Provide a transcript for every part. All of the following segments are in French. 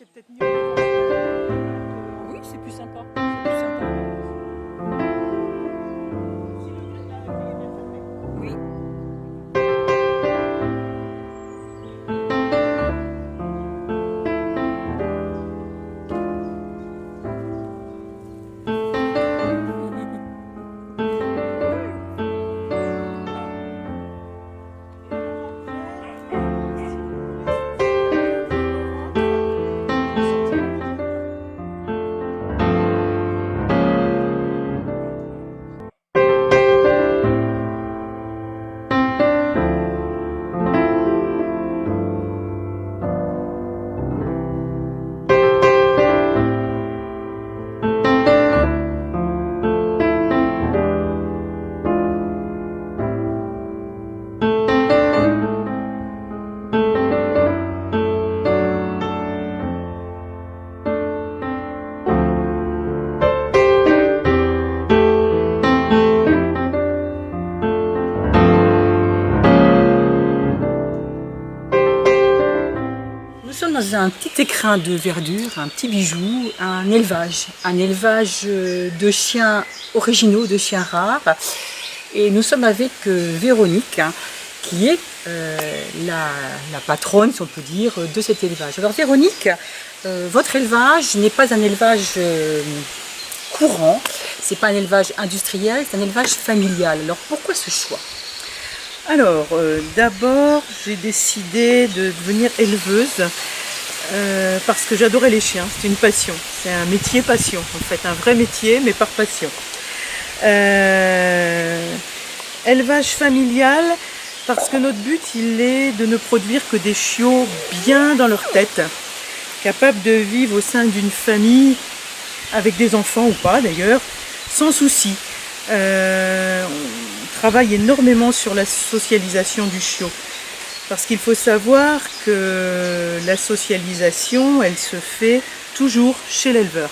c'est peut-être mieux. Oui, c'est plus sympa. C'est plus sympa. Oui. Nous sommes dans un petit écrin de verdure, un petit bijou, un élevage de chiens originaux, de chiens rares. Et nous sommes avec Véronique, qui est la patronne, si on peut dire, de cet élevage. Alors Véronique, votre élevage n'est pas un élevage courant, c'est pas un élevage industriel, c'est un élevage familial. Alors pourquoi ce choix ? Alors, d'abord, j'ai décidé de devenir éleveuse parce que j'adorais les chiens. C'est une passion. C'est un métier passion, en fait. Un vrai métier, mais par passion. Élevage familial, parce que notre but, il est de ne produire que des chiots bien dans leur tête, capables de vivre au sein d'une famille, avec des enfants ou pas d'ailleurs, sans souci. On travaille énormément sur la socialisation du chiot. Parce qu'il faut savoir que la socialisation, elle se fait toujours chez l'éleveur.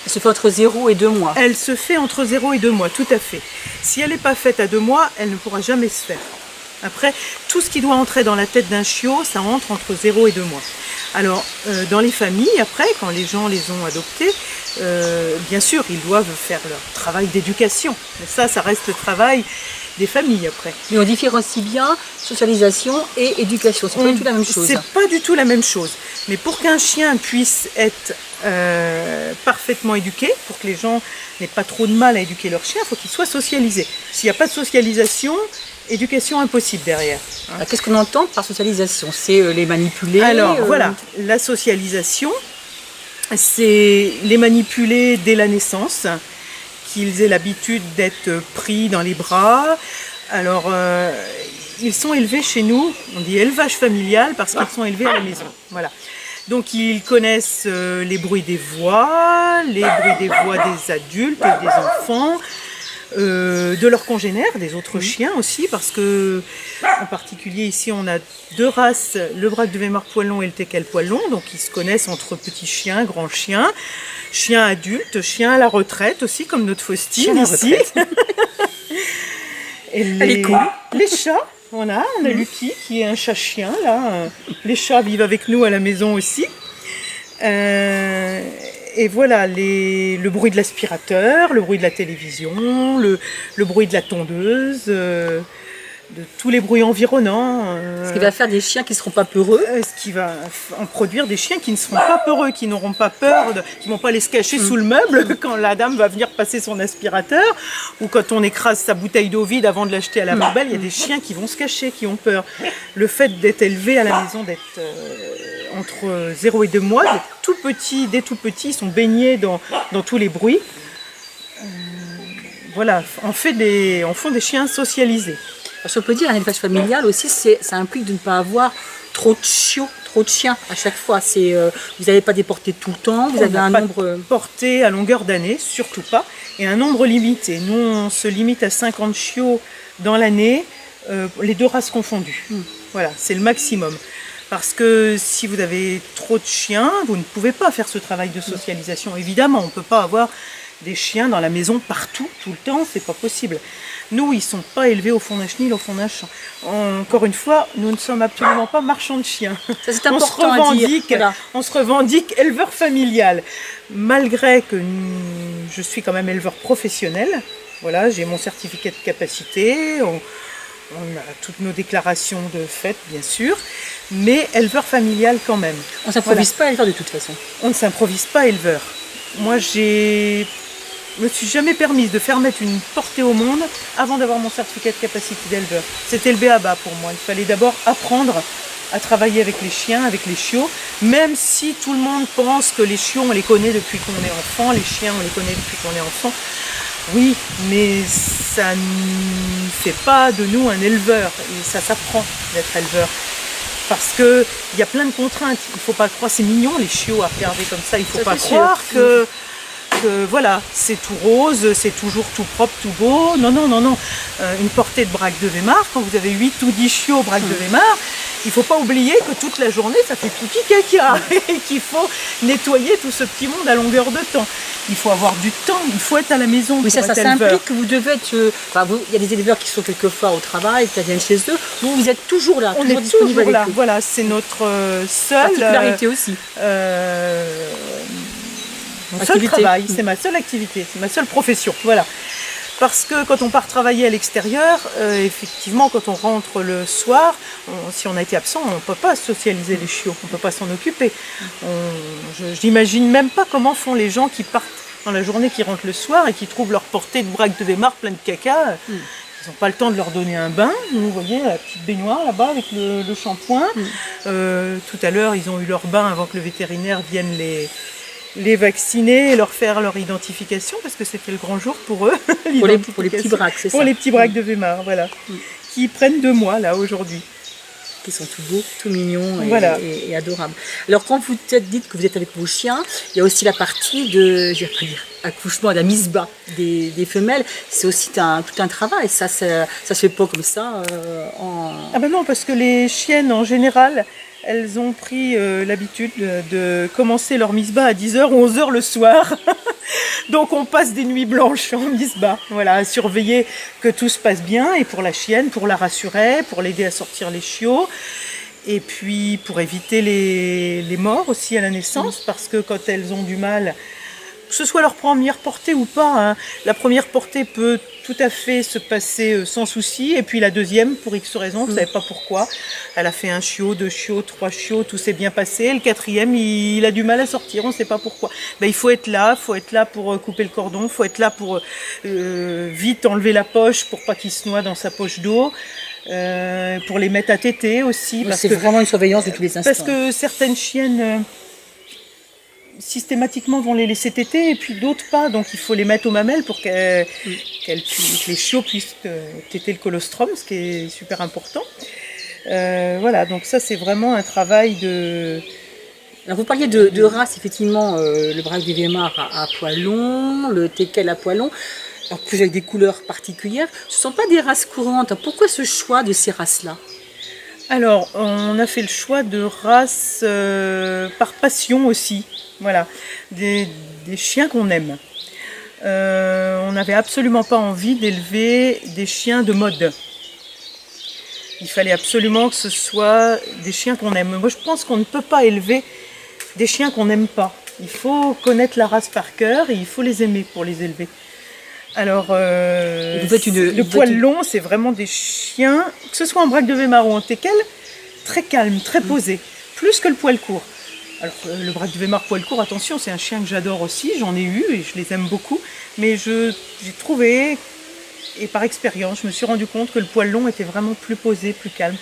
Elle se fait entre 0 et 2 mois. Elle se fait entre 0 et 2 mois, tout à fait. Si elle n'est pas faite à 2 mois, elle ne pourra jamais se faire. Après, tout ce qui doit entrer dans la tête d'un chiot, ça entre 0 et 2 mois. Alors, dans les familles, après, quand les gens les ont adoptés, bien sûr, ils doivent faire leur travail d'éducation. Mais ça reste le travail des familles après. Mais on différencie bien socialisation et éducation, c'est pas du tout la même chose. C'est pas du tout la même chose. Mais pour qu'un chien puisse être parfaitement éduqué, pour que les gens n'aient pas trop de mal à éduquer leur chien, il faut qu'il soit socialisé. S'il n'y a pas de socialisation, éducation impossible derrière. Alors, qu'est-ce qu'on entend par socialisation ? C'est les manipuler. Alors voilà, la socialisation, c'est les manipuler dès la naissance, qu'ils aient l'habitude d'être pris dans les bras. Alors, ils sont élevés chez nous, on dit élevage familial parce qu'ils sont élevés à la maison. Voilà. Donc ils connaissent les bruits des voix des adultes, des enfants, de leurs congénères, des autres chiens aussi, parce que en particulier ici on a 2 races, le Braque de Weimar poil long et le Teckel poil long, donc ils se connaissent entre petits chiens, grands chiens, chiens adultes, chiens à la retraite aussi, comme notre Faustine ici. Et les chats, on a Lucky qui est un chat-chien là. Les chats vivent avec nous à la maison aussi. Et voilà, le bruit de l'aspirateur, le bruit de la télévision, le bruit de la tondeuse, de tous les bruits environnants. Ce qui va faire des chiens qui ne seront pas peureux. Ce qui va en produire des chiens qui ne seront pas peureux, qui n'auront pas peur, qui ne vont pas aller se cacher sous le meuble quand la dame va venir passer son aspirateur, ou quand on écrase sa bouteille d'eau vide avant de l'acheter à la poubelle, il y a des chiens qui vont se cacher, qui ont peur. Le fait d'être élevé à la maison, d'être entre 0 et 2 mois, dès tout petits, ils sont baignés dans tous les bruits. Voilà, on font des chiens socialisés. Parce qu'on peut dire un élevage familial aussi, ça implique de ne pas avoir trop de chiots, trop de chiens à chaque fois. Vous n'avez pas des portées tout le temps, vous avez un nombre... portée à longueur d'année, surtout pas, et un nombre limité. Nous, on se limite à 50 chiots dans l'année, les 2 races confondues. Voilà, c'est le maximum. Parce que si vous avez trop de chiens, vous ne pouvez pas faire ce travail de socialisation. Évidemment, on ne peut pas avoir des chiens dans la maison partout, tout le temps, c'est pas possible. Nous, ils sont pas élevés au fond d'un chenil, au fond d'un champ. Encore une fois, nous ne sommes absolument pas marchands de chiens. Ça, c'est important à dire. Voilà. On se revendique éleveur familial, malgré que je suis quand même éleveur professionnel. Voilà, j'ai mon certificat de capacité, on a toutes nos déclarations de fait, bien sûr, mais éleveur familial quand même. On ne s'improvise pas éleveur de toute façon. On ne s'improvise pas éleveur. Moi, je me suis jamais permise de faire mettre une portée au monde avant d'avoir mon certificat de capacité d'éleveur. C'était le b.a.-ba pour moi. Il fallait d'abord apprendre à travailler avec les chiens, avec les chiots, même si tout le monde pense que les chiots, on les connaît depuis qu'on est enfant, les chiens, on les connaît depuis qu'on est enfant. Oui, mais ça ne fait pas de nous un éleveur, et ça s'apprend d'être éleveur. Parce qu'il y a plein de contraintes, il ne faut pas croire, c'est mignon les chiots à regarder comme ça, il ne faut pas croire que voilà, c'est tout rose, c'est toujours tout propre, tout beau. Non, non, non, non. Une portée de braque de Weimar, quand vous avez 8 ou 10 chiots braque de Weimar, il ne faut pas oublier que toute la journée, ça fait pipi caca et qu'il faut nettoyer tout ce petit monde à longueur de temps. Il faut avoir du temps, il faut être à la maison. Oui, ça implique que vous devez être... il y a des éleveurs qui sont quelquefois au travail, qui viennent chez eux. Vous êtes toujours là, on est toujours là. Voilà, c'est notre seule... particularité aussi. Mon seul travail, c'est ma seule activité, c'est ma seule profession, voilà. Parce que quand on part travailler à l'extérieur, effectivement, quand on rentre le soir, si on a été absent, on ne peut pas socialiser les chiots, on ne peut pas s'en occuper. Je n'imagine même pas comment font les gens qui partent dans la journée, qui rentrent le soir et qui trouvent leur portée de braque de Weimar plein de caca. Ils n'ont pas le temps de leur donner un bain. Vous voyez la petite baignoire là-bas avec le shampoing. Tout à l'heure, ils ont eu leur bain avant que le vétérinaire vienne les vacciner et leur faire leur identification, parce que c'était le grand jour pour eux. Pour les petits braques, c'est ça. Pour les petits braques de Weimar, voilà. Qui prennent 2 mois, là, aujourd'hui. Qui sont tout beaux, tout mignons voilà. et adorables. Alors, quand vous dites que vous êtes avec vos chiens, il y a aussi la partie de, je vais pas dire, accouchement, de la mise bas des femelles. C'est aussi tout un travail. Ça se fait pas comme ça. Ah ben non, parce que les chiennes, en général, elles ont pris l'habitude de commencer leur mise-bas à 10h ou 11h le soir. Donc on passe des nuits blanches en mise-bas, voilà, à surveiller que tout se passe bien, et pour la chienne, pour la rassurer, pour l'aider à sortir les chiots, et puis pour éviter les morts aussi à la naissance, parce que quand elles ont du mal, que ce soit leur première portée ou pas, hein, la première portée peut tout à fait se passer sans souci, et puis la deuxième, pour X raisons, vous ne savez pas pourquoi, elle a fait 1 chiot, 2 chiots, 3 chiots, tout s'est bien passé, le 4e, il a du mal à sortir, on ne sait pas pourquoi. Ben, il faut être là pour couper le cordon, il faut être là pour vite enlever la poche pour pas qu'il se noie dans sa poche d'eau. Pour les mettre à téter aussi. C'est vraiment une surveillance de tous les instants. Parce que certaines chiennes systématiquement vont les laisser téter, et puis d'autres pas, donc il faut les mettre aux mamelles pour que les chiots puissent téter le colostrum, ce qui est super important. Voilà, donc ça c'est vraiment un travail de... Alors vous parliez de race, effectivement, le braque de Weimar à poil long, le teckel à poil long, en plus avec des couleurs particulières. Ce ne sont pas des races courantes. Pourquoi ce choix de ces races-là ? Alors, on a fait le choix de races par passion aussi. Voilà, des chiens qu'on aime. On n'avait absolument pas envie d'élever des chiens de mode. Il fallait absolument que ce soit des chiens qu'on aime. Moi, je pense qu'on ne peut pas élever des chiens qu'on n'aime pas. Il faut connaître la race par cœur et il faut les aimer pour les élever. Alors, le poil long, c'est vraiment des chiens, que ce soit en braque de Weimar ou en teckel, très calme, très posé, plus que le poil court. Alors, le braque de Weimar poil court, attention, c'est un chien que j'adore aussi, j'en ai eu et je les aime beaucoup, mais j'ai trouvé, et par expérience, je me suis rendu compte que le poil long était vraiment plus posé, plus calme.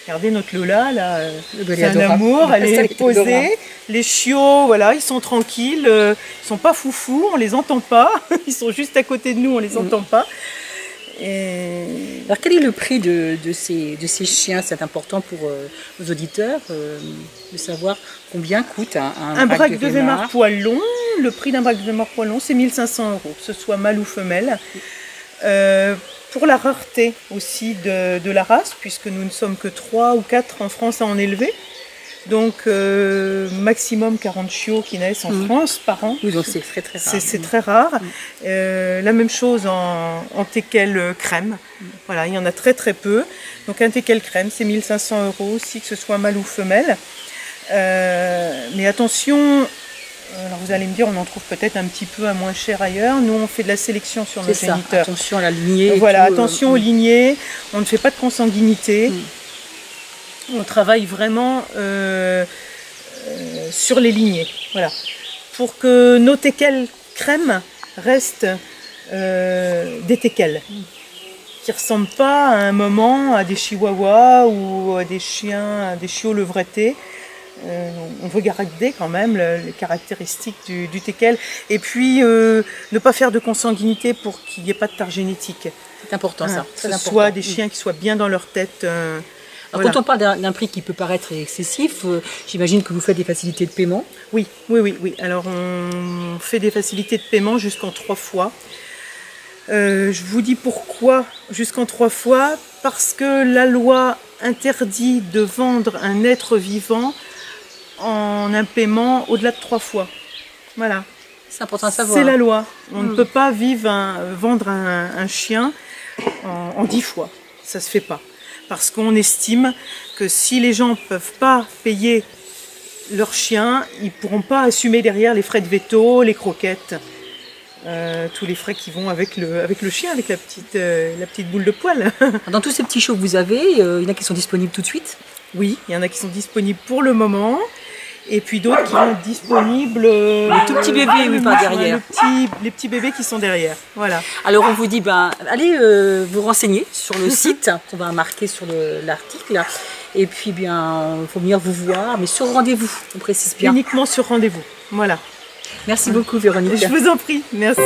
Regardez notre Lola, là, c'est un amour, elle est posée. Les chiots, voilà, ils sont tranquilles, ils sont pas foufous, on les entend pas, ils sont juste à côté de nous, on les entend pas. Et... Alors quel est le prix de ces chiens? C'est important pour nos auditeurs de savoir combien coûte un braque de Weimar poil long. Le prix d'un braque de Weimar poil long, c'est 1 500 €, que ce soit mâle ou femelle. Pour la rareté aussi de la race, puisque nous ne sommes que 3 ou 4 en France à en élever. Donc maximum 40 chiots qui naissent en France par an. Oui, donc c'est très très rare. C'est très rare. La même chose en teckel crème. Voilà, il y en a très très peu. Donc un teckel crème, c'est 1 500 € aussi, que ce soit mâle ou femelle. Mais attention, alors vous allez me dire, on en trouve peut-être un petit peu à moins cher ailleurs. Nous, on fait de la sélection sur nos géniteurs. Attention à la lignée. Voilà, attention aux lignées. On ne fait pas de consanguinité. On travaille vraiment sur les lignées, voilà, pour que nos teckels crème restent des teckels, qui ne ressemblent pas à un moment à des chihuahuas ou à des chiens, à des chiots levrettés. On veut garder quand même les caractéristiques du teckel, et puis ne pas faire de consanguinité pour qu'il n'y ait pas de tare génétique. C'est important ça. Que ce soit des chiens qui soient bien dans leur tête. Alors, quand on parle d'un prix qui peut paraître excessif, j'imagine que vous faites des facilités de paiement. Oui. Alors on fait des facilités de paiement jusqu'en 3 fois. Je vous dis pourquoi jusqu'en 3 fois. Parce que la loi interdit de vendre un être vivant en un paiement au-delà de 3 fois. Voilà. C'est important à savoir. C'est la loi. On ne peut pas vendre un chien en 10 fois. Ça ne se fait pas. Parce qu'on estime que si les gens ne peuvent pas payer leur chien, ils ne pourront pas assumer derrière les frais de veto, les croquettes, tous les frais qui vont avec le chien, avec la petite boule de poil. Dans tous ces petits chiots que vous avez, il y en a qui sont disponibles tout de suite? Oui, il y en a qui sont disponibles pour le moment. Et puis d'autres qui vont être disponibles. Les tout petits bébés, oui, par derrière. Les petits bébés qui sont derrière. Voilà. Alors on vous dit, allez vous renseigner sur le site qu'on va marquer sur l'article. Et puis bien, il faut venir vous voir, mais sur rendez-vous, on précise bien. Uniquement sur rendez-vous. Voilà. Merci beaucoup Véronique. Je vous en prie, merci.